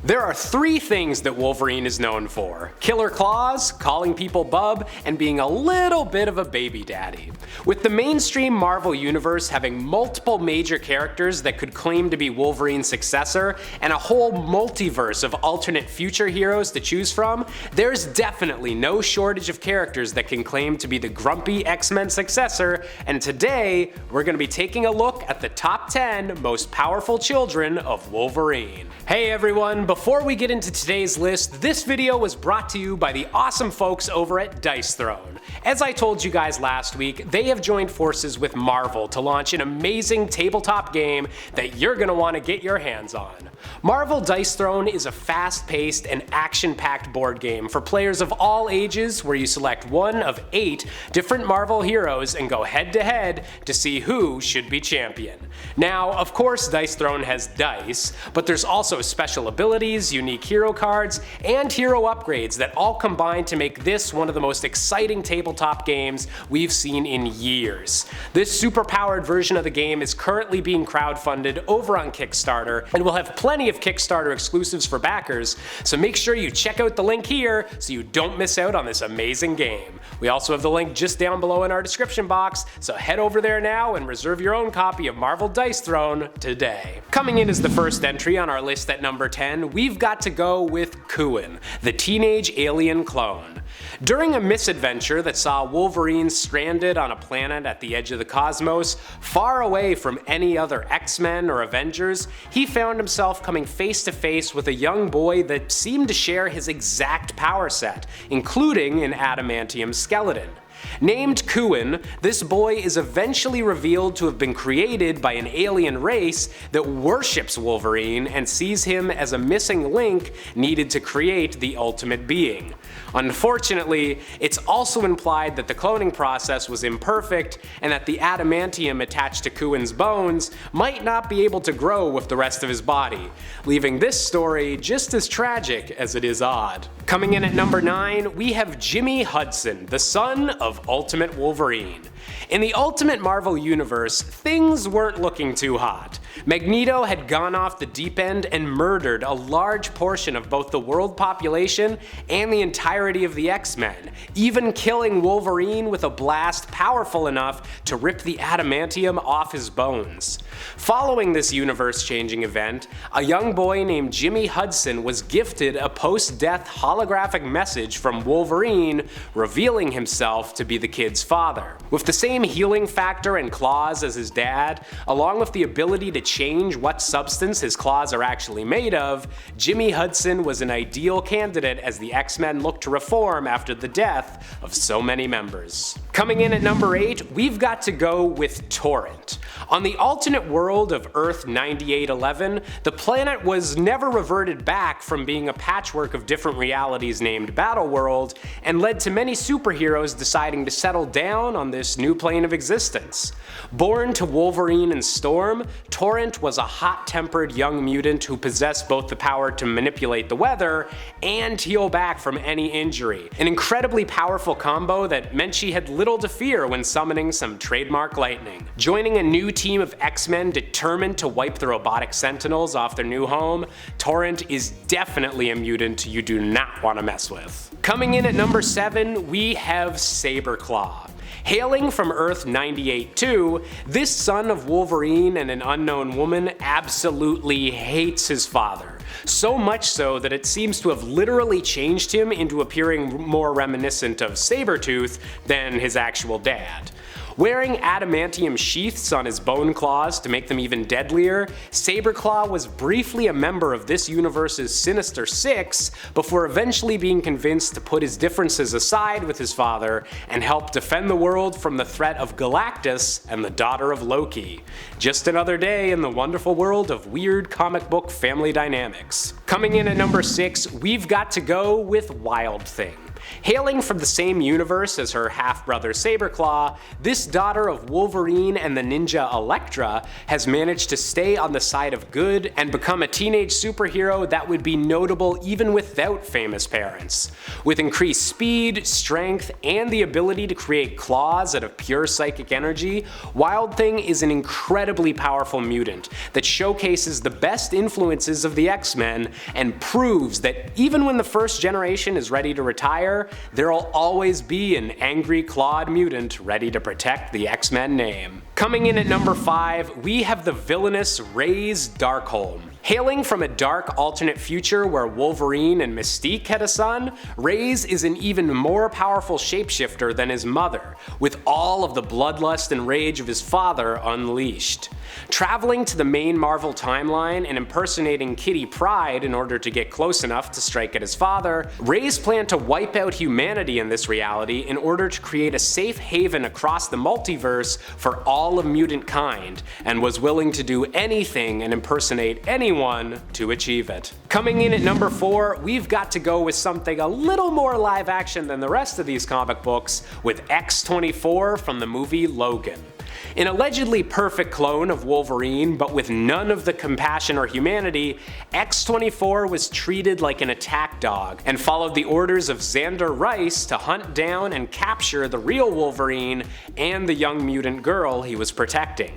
There are three things that Wolverine is known for: killer claws, calling people bub, and being a little bit of a baby daddy. With the mainstream Marvel universe having multiple major characters that could claim to be Wolverine's successor, and a whole multiverse of alternate future heroes to choose from, there's definitely no shortage of characters that can claim to be the grumpy X-Men successor, and today we're going to be taking a look at the top 10 most powerful children of Wolverine. Hey everyone, before we get into today's list, this video was brought to you by the awesome folks over at Dice Throne. As I told you guys last week, they have joined forces with Marvel to launch an amazing tabletop game that you're going to want to get your hands on. Marvel Dice Throne is a fast-paced and action-packed board game for players of all ages where you select one of 8 different Marvel heroes and go head-to-head to see who should be champion. Now, of course Dice Throne has dice, but there's also special abilities, unique hero cards, and hero upgrades that all combine to make this one of the most exciting tabletop games we've seen in years. This super-powered version of the game is currently being crowdfunded over on Kickstarter, and will have plenty of Kickstarter exclusives for backers, so make sure you check out the link here so you don't miss out on this amazing game. We also have the link just down below in our description box, so head over there now and reserve your own copy of Marvel Dice Throne today. Coming in as the first entry on our list at number 10, we've got to go with Coon, the teenage alien clone. During a misadventure that saw Wolverine stranded on a planet at the edge of the cosmos, far away from any other X-Men or Avengers, he found himself coming face to face with a young boy that seemed to share his exact power set, including an adamantium skeleton. Named Coon, this boy is eventually revealed to have been created by an alien race that worships Wolverine and sees him as a missing link needed to create the ultimate being. Unfortunately, it's also implied that the cloning process was imperfect and that the adamantium attached to Coon's bones might not be able to grow with the rest of his body, leaving this story just as tragic as it is odd. Coming in at number 9, we have Jimmy Hudson, the son of Ultimate Wolverine. In the Ultimate Marvel Universe, things weren't looking too hot. Magneto had gone off the deep end and murdered a large portion of both the world population and the entirety of the X-Men, even killing Wolverine with a blast powerful enough to rip the adamantium off his bones. Following this universe-changing event, a young boy named Jimmy Hudson was gifted a post-death holographic message from Wolverine revealing himself to be the kid's father. With the same healing factor and claws as his dad, along with the ability to change what substance his claws are actually made of, Jimmy Hudson was an ideal candidate as the X-Men looked to reform after the death of so many members. Coming in at number 8, we've got to go with Torrent. On the alternate world of Earth 9811, the planet was never reverted back from being a patchwork of different realities named Battleworld, and led to many superheroes deciding to settle down on this new plane of existence. Born to Wolverine and Storm, Torrent was a hot-tempered young mutant who possessed both the power to manipulate the weather and heal back from any injury, an incredibly powerful combo that meant she had little to fear when summoning some trademark lightning. Joining a new team of X-Men determined to wipe the robotic Sentinels off their new home, Torrent is definitely a mutant you do not want to mess with. Coming in at number 7, we have Saberclaw. Hailing from Earth 98-2, this son of Wolverine and an unknown woman absolutely hates his father. So much so that it seems to have literally changed him into appearing more reminiscent of Sabretooth than his actual dad. Wearing adamantium sheaths on his bone claws to make them even deadlier, Saberclaw was briefly a member of this universe's Sinister Six before eventually being convinced to put his differences aside with his father and help defend the world from the threat of Galactus and the daughter of Loki. Just another day in the wonderful world of weird comic book family dynamics. Coming in at number 6, we've got to go with Wild Thing. Hailing from the same universe as her half-brother Saberclaw, this daughter of Wolverine and the ninja Elektra has managed to stay on the side of good and become a teenage superhero that would be notable even without famous parents. With increased speed, strength, and the ability to create claws out of pure psychic energy, Wild Thing is an incredibly powerful mutant that showcases the best influences of the X-Men and proves that even when the first generation is ready to retire, there'll always be an angry clawed mutant ready to protect the X-Men name. Coming in at number 5, we have the villainous Raze Darkholme. Hailing from a dark alternate future where Wolverine and Mystique had a son, Raze is an even more powerful shapeshifter than his mother, with all of the bloodlust and rage of his father unleashed. Traveling to the main Marvel timeline and impersonating Kitty Pryde in order to get close enough to strike at his father, Raze planned to wipe out humanity in this reality in order to create a safe haven across the multiverse for all of mutant kind, and was willing to do anything and impersonate anyone to achieve it. Coming in at number 4, we've got to go with something a little more live action than the rest of these comic books, with X-24 from the movie Logan. An allegedly perfect clone of Wolverine, but with none of the compassion or humanity, X-24 was treated like an attack dog and followed the orders of Xander Rice to hunt down and capture the real Wolverine and the young mutant girl he was protecting.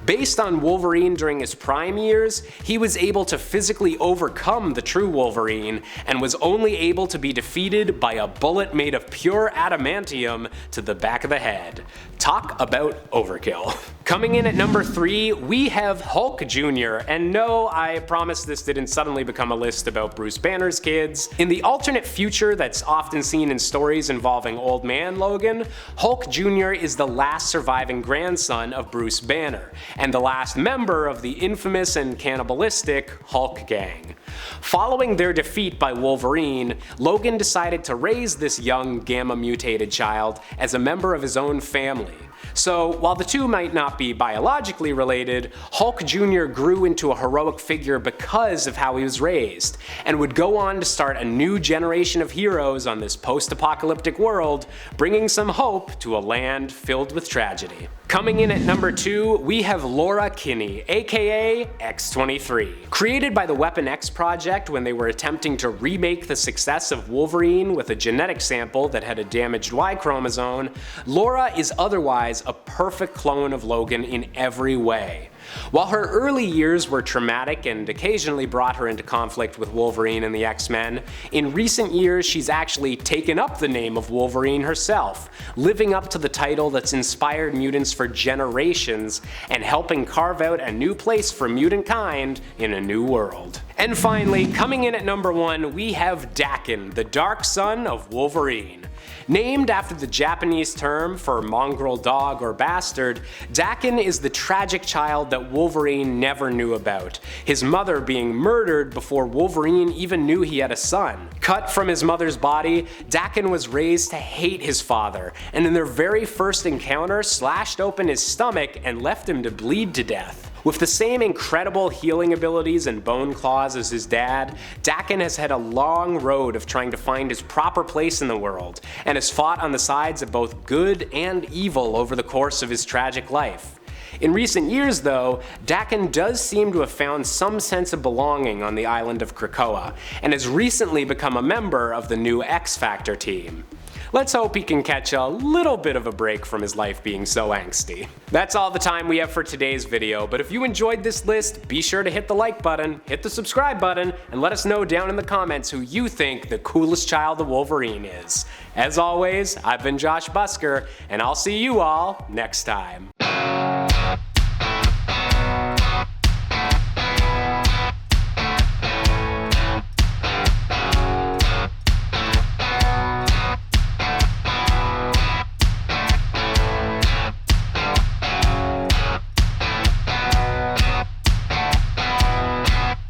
Based on Wolverine during his prime years, he was able to physically overcome the true Wolverine and was only able to be defeated by a bullet made of pure adamantium to the back of the head. Talk about overkill. Coming in at number 3, we have Hulk Jr. And no, I promise this didn't suddenly become a list about Bruce Banner's kids. In the alternate future that's often seen in stories involving Old Man Logan, Hulk Jr. is the last surviving grandson of Bruce Banner, and the last member of the infamous and cannibalistic Hulk gang. Following their defeat by Wolverine, Logan decided to raise this young gamma-mutated child as a member of his own family. So, while the two might not be biologically related, Hulk Jr. grew into a heroic figure because of how he was raised, and would go on to start a new generation of heroes on this post-apocalyptic world, bringing some hope to a land filled with tragedy. Coming in at number 2, we have Laura Kinney, aka X-23. Created by the Weapon X project when they were attempting to remake the success of Wolverine with a genetic sample that had a damaged Y chromosome, Laura is otherwise a perfect clone of Logan in every way. While her early years were traumatic and occasionally brought her into conflict with Wolverine and the X-Men, in recent years she's actually taken up the name of Wolverine herself, living up to the title that's inspired mutants for generations and helping carve out a new place for mutant kind in a new world. And finally, coming in at number 1, we have Daken, the dark son of Wolverine. Named after the Japanese term for mongrel dog or bastard, Daken is the tragic child that Wolverine never knew about, his mother being murdered before Wolverine even knew he had a son. Cut from his mother's body, Daken was raised to hate his father, and in their very first encounter slashed open his stomach and left him to bleed to death. With the same incredible healing abilities and bone claws as his dad, Daken has had a long road of trying to find his proper place in the world, and has fought on the sides of both good and evil over the course of his tragic life. In recent years though, Daken does seem to have found some sense of belonging on the island of Krakoa, and has recently become a member of the new X-Factor team. Let's hope he can catch a little bit of a break from his life being so angsty. That's all the time we have for today's video, but if you enjoyed this list, be sure to hit the like button, hit the subscribe button, and let us know down in the comments who you think the coolest child of Wolverine is. As always, I've been Josh Busker, and I'll see you all next time.